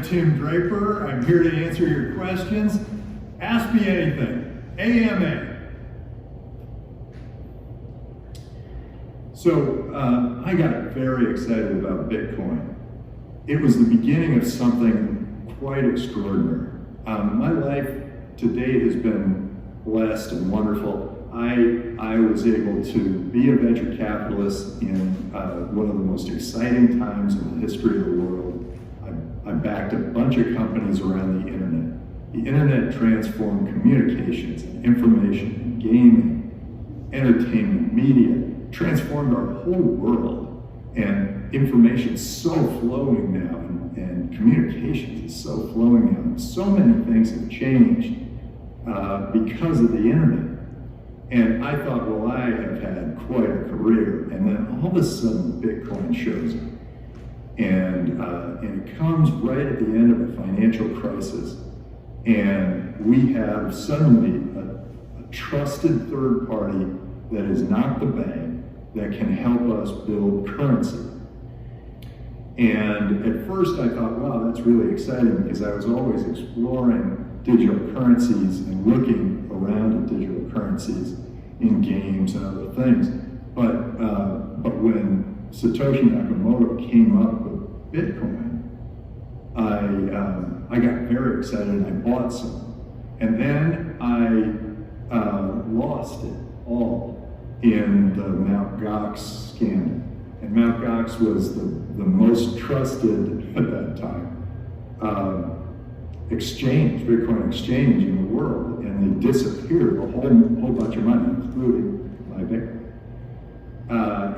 Tim Draper. I'm here to answer your questions. Ask me anything. AMA. So I got very excited about Bitcoin. It was the beginning of something quite extraordinary. My life to date has been blessed and wonderful. I was able to be a venture capitalist in one of the most exciting times in the history of the world. I backed a bunch of companies around the internet. The internet transformed communications and information and gaming, entertainment, media, transformed our whole world. And information's so flowing now, and communications is so flowing now. So many things have changed because of the internet. And I thought, well, I have had quite a career. And then all of a sudden, Bitcoin shows up. And it comes right at the end of a financial crisis. And we have suddenly a trusted third party that is not the bank that can help us build currency. And at first I thought, wow, that's really exciting, because I was always exploring digital currencies and looking around at digital currencies in games and other things. But when Satoshi Nakamoto came up with Bitcoin, I got very excited and I bought some. And then I lost it all in the Mt. Gox scandal. And Mt. Gox was the most trusted at that time exchange, Bitcoin exchange in the world, and they disappeared a whole bunch of money, including my Bitcoin.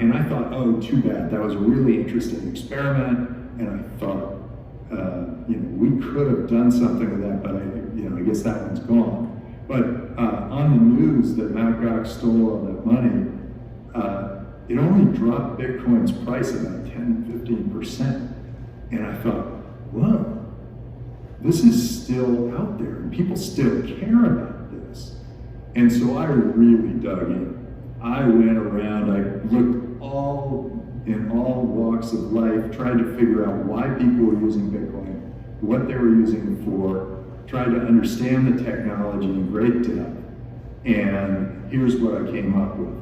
And I thought, oh, too bad. That was a really interesting experiment, and I thought, we could have done something with that, but I guess that one's gone. But on the news that Mt. Gox stole all that money, it only dropped Bitcoin's price about 10-15%. And I thought, whoa, this is still out there, and people still care about this. And so I really dug in. I went around, I looked in all walks of life, tried to figure out why people were using Bitcoin, what they were using it for, tried to understand the technology in great depth. And here's what I came up with.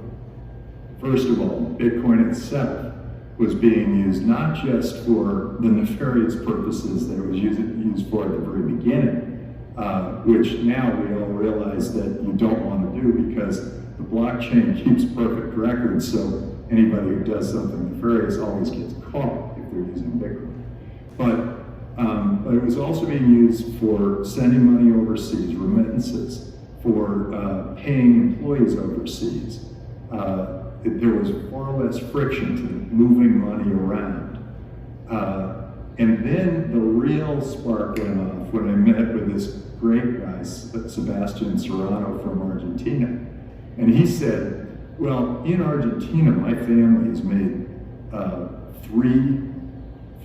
First of all, Bitcoin itself was being used not just for the nefarious purposes that it was used for at the very beginning, which now we all realize that you don't want to do, because the blockchain keeps perfect records, so anybody who does something nefarious always gets caught if they're using Bitcoin. But it was also being used for sending money overseas, remittances, for paying employees overseas. There was far less friction to moving money around. And then the real spark went off when I met with this great guy, Sebastian Serrano from Argentina. And he said, well, in Argentina, my family has made 3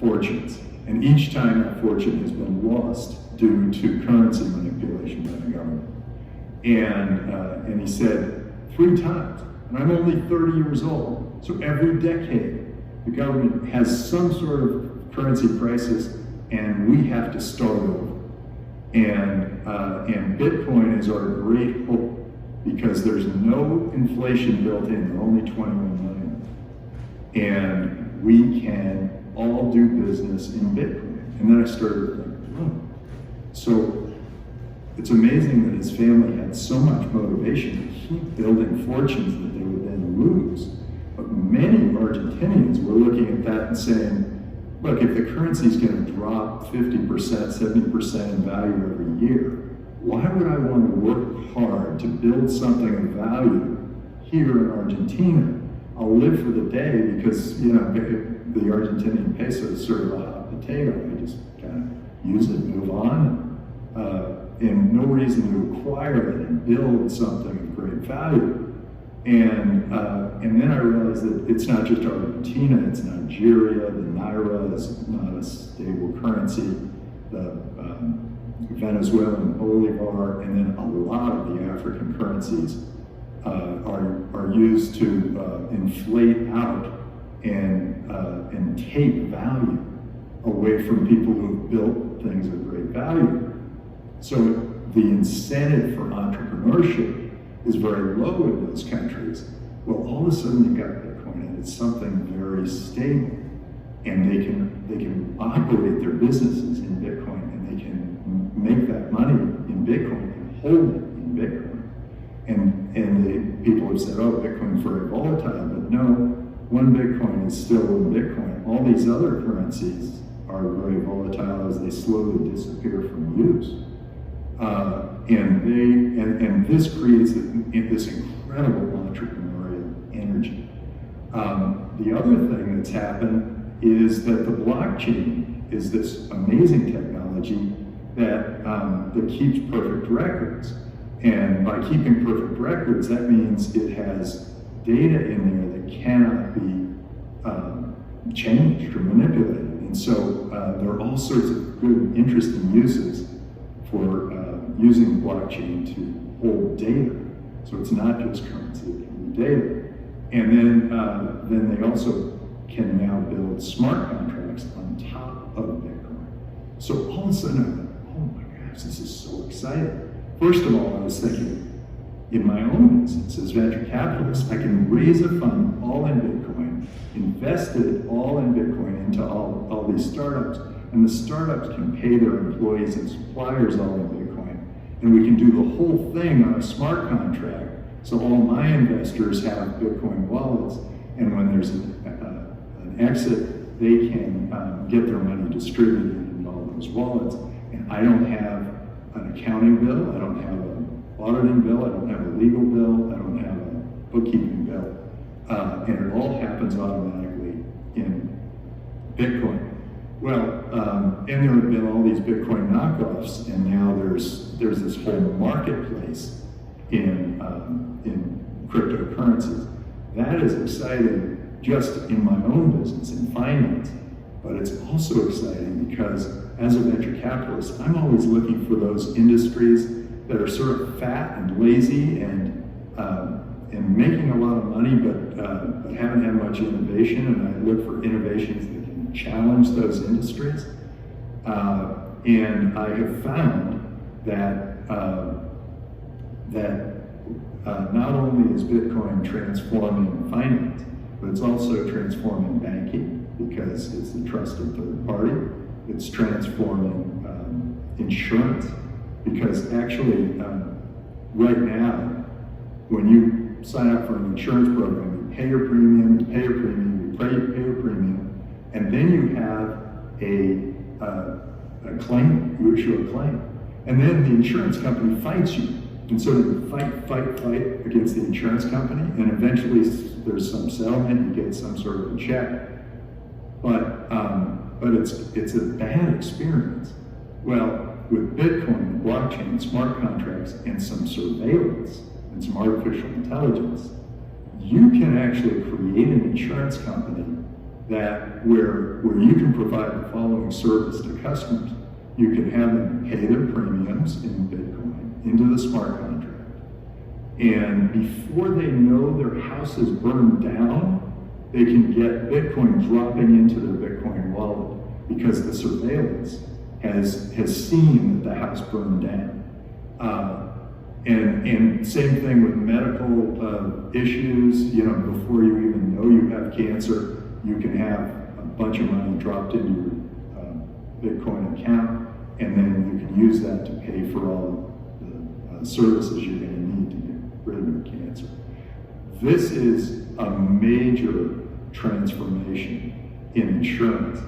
fortunes. And each time that fortune has been lost due to currency manipulation by the government. And he said, 3 times. And I'm only 30 years old. So every decade, the government has some sort of currency crisis, and we have to start over. And Bitcoin is our great hope, because there's no inflation built in. There are only 21 million. And we can all do business in Bitcoin. And then I started thinking, oh. So it's amazing that his family had so much motivation to keep building fortunes that they would then lose. But many Argentinians were looking at that and saying, look, if the currency is going to drop 50%, 70% in value every year, why would I want to work hard to build something of value here in Argentina? I'll live for the day, because the Argentinian peso is sort of a hot potato. I just kind of use it, move on, and no reason to acquire it and build something of great value. And then I realized that it's not just Argentina, it's Nigeria. The naira is not a stable currency. The Venezuelan bolivar, and then a lot of the African currencies are used to inflate out and take value away from people who've built build things of great value. So the incentive for entrepreneurship is very low in those countries. Well, all of a sudden you've got Bitcoin, and it's something very stable, and they can operate their businesses in Bitcoin, and they can make that money in Bitcoin and hold it in Bitcoin. And the people have said, oh, Bitcoin's very volatile, but no, one Bitcoin is still one Bitcoin. All these other currencies are very volatile as they slowly disappear from use. And this creates this incredible entrepreneurial energy. The other thing that's happened is that the blockchain is this amazing technology that keeps perfect records. And by keeping perfect records, that means it has data in there that cannot be changed or manipulated. And so there are all sorts of good, interesting uses for using the blockchain to hold data. So it's not just currency, it can be data. And then they also can now build smart contracts on top of Bitcoin. So all of a sudden I'm like, oh my gosh, this is so exciting. First of all, I was thinking, in my own business as venture capitalist, I can raise a fund all in Bitcoin, invest it all in Bitcoin into all these startups, and the startups can pay their employees and suppliers all in Bitcoin. And we can do the whole thing on a smart contract, so all my investors have Bitcoin wallets, and when there's an exit, they can get their money distributed in all those wallets. And I don't have an accounting bill, I don't have an auditing bill, I don't have a legal bill, I don't have a bookkeeping bill, and it all happens automatically in Bitcoin. Well, and there have been all these Bitcoin knockoffs, and now there's this whole marketplace in cryptocurrencies. That is exciting just in my own business, in finance, but it's also exciting because as a venture capitalist, I'm always looking for those industries that are sort of fat and lazy and making a lot of money, but haven't had much innovation. And I look for innovations that can challenge those industries. And I have found that not only is Bitcoin transforming finance, but it's also transforming banking because it's the trusted third party. It's transforming insurance because actually right now, when you sign up for an insurance program, you pay your premium, you pay your premium, you pay your premium, and then you have a claim, you issue a claim. And then the insurance company fights you. And so you fight against the insurance company, and eventually there's some settlement, you get some sort of a check. But it's a bad experience. Well, with Bitcoin, blockchain, smart contracts, and some surveillance, and some artificial intelligence, you can actually create an insurance company where you can provide the following service to customers. You can have them pay their premiums in Bitcoin into the smart contract. And before they know their house is burned down, they can get Bitcoin dropping into their Bitcoin wallet because the surveillance has seen that the house burned down. And same thing with medical issues. You know, before you even know you have cancer, you can have a bunch of money dropped into your Bitcoin account, and then you can use that to pay for all the services you're going to need to get rid of your cancer. This is a major transformation in insurance.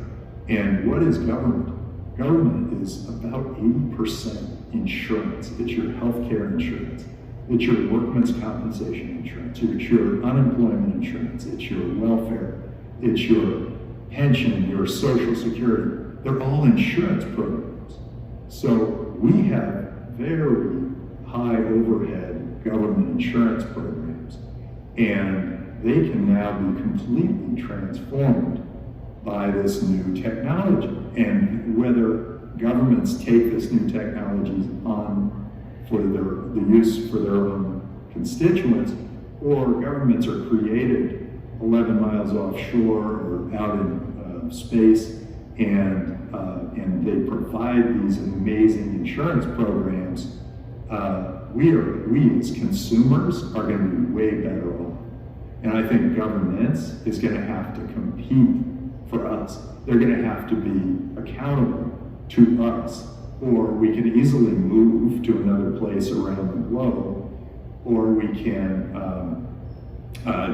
And what is government? Government is about 80% insurance. It's your healthcare insurance. It's your workman's compensation insurance. It's your unemployment insurance. It's your welfare. It's your pension, your social security. They're all insurance programs. So we have very high overhead government insurance programs, and they can now be completely transformed by this new technology. And whether governments take this new technologies on for the use for their own constituents, or governments are created 11 miles offshore or out in space, and they provide these amazing insurance programs, we as consumers are going to be way better off. And I think governance is going to have to compete for us. They're going to have to be accountable to us, or we can easily move to another place around the globe, or we can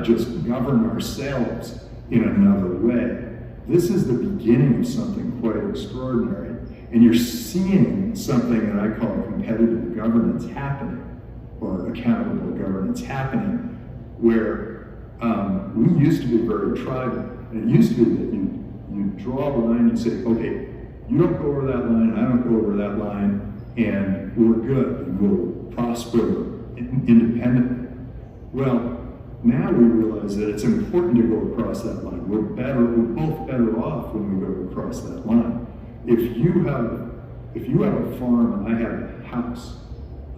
just govern ourselves in another way. This is the beginning of something quite extraordinary. And you're seeing something that I call competitive governance happening, or accountable governance happening, where we used to be very tribal. And it used to be that you draw a line, you say, okay, you don't go over that line, I don't go over that line, and we're good, and we'll prosper independently. Well, now we realize that it's important to go across that line. We're both better off when we go across that line. If you have a farm and I have a house,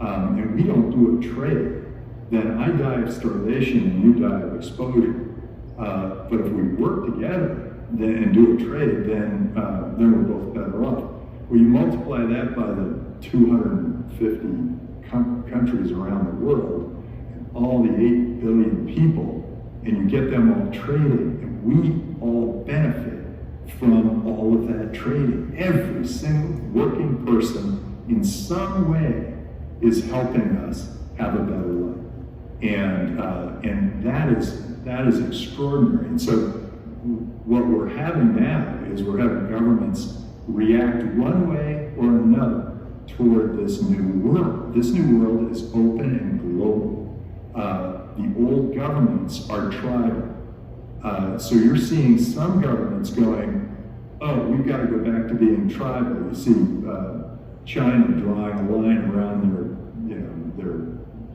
and we don't do a trade, then I die of starvation and you die of exposure. But if we work together and do a trade, then we're both better off. Well, you multiply that by the 250 countries around the world, and all the 8 billion people, and you get them all trading, and we all benefit from all of that trading. Every single working person in some way is helping us have a better life. And that is extraordinary. And so what we're having now is we're having governments react one way or another toward this new world. This new world is open and global. The old governments are tribal. So you're seeing some governments going, oh, we've got to go back to being tribal. You see China drawing a line around their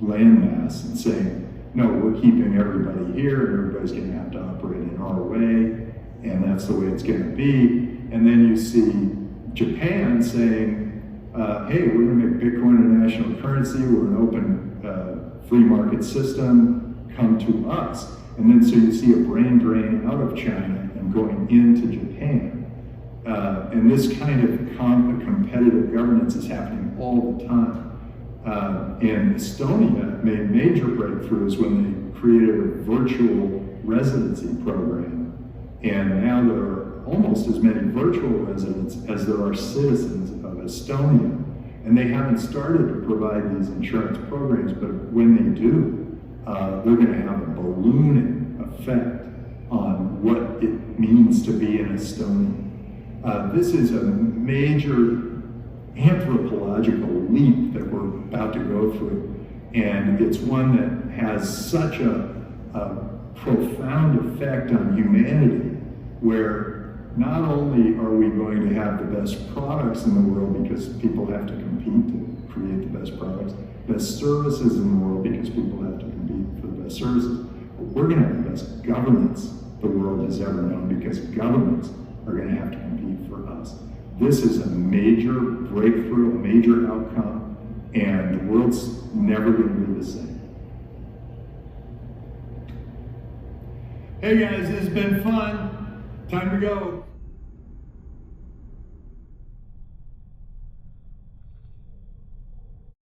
landmass and saying, no, we're keeping everybody here, and everybody's going to have to operate in our way, and that's the way it's going to be. And then you see Japan saying, hey, we're going to make Bitcoin a national currency, we're an open free market system, come to us. And then so you see a brain drain out of China and going into Japan. And this kind of competitive governance is happening all the time. And Estonia made major breakthroughs when they created a virtual residency program. And now there are almost as many virtual residents as there are citizens of Estonia. And they haven't started to provide these insurance programs, but when they do, they're going to have a ballooning effect on what it means to be an Estonian. This is a major anthropological leap that we're about to go through, and it's one that has such a profound effect on humanity, where not only are we going to have the best products in the world because people have to compete to create the best products, best services in the world because people have to compete for the best services, but we're going to have the best governance the world has ever known because governments are going to have to compete for us. This is a major breakthrough, a major outcome, and the world's never going to be the same. Hey guys, this has been fun. Time to go.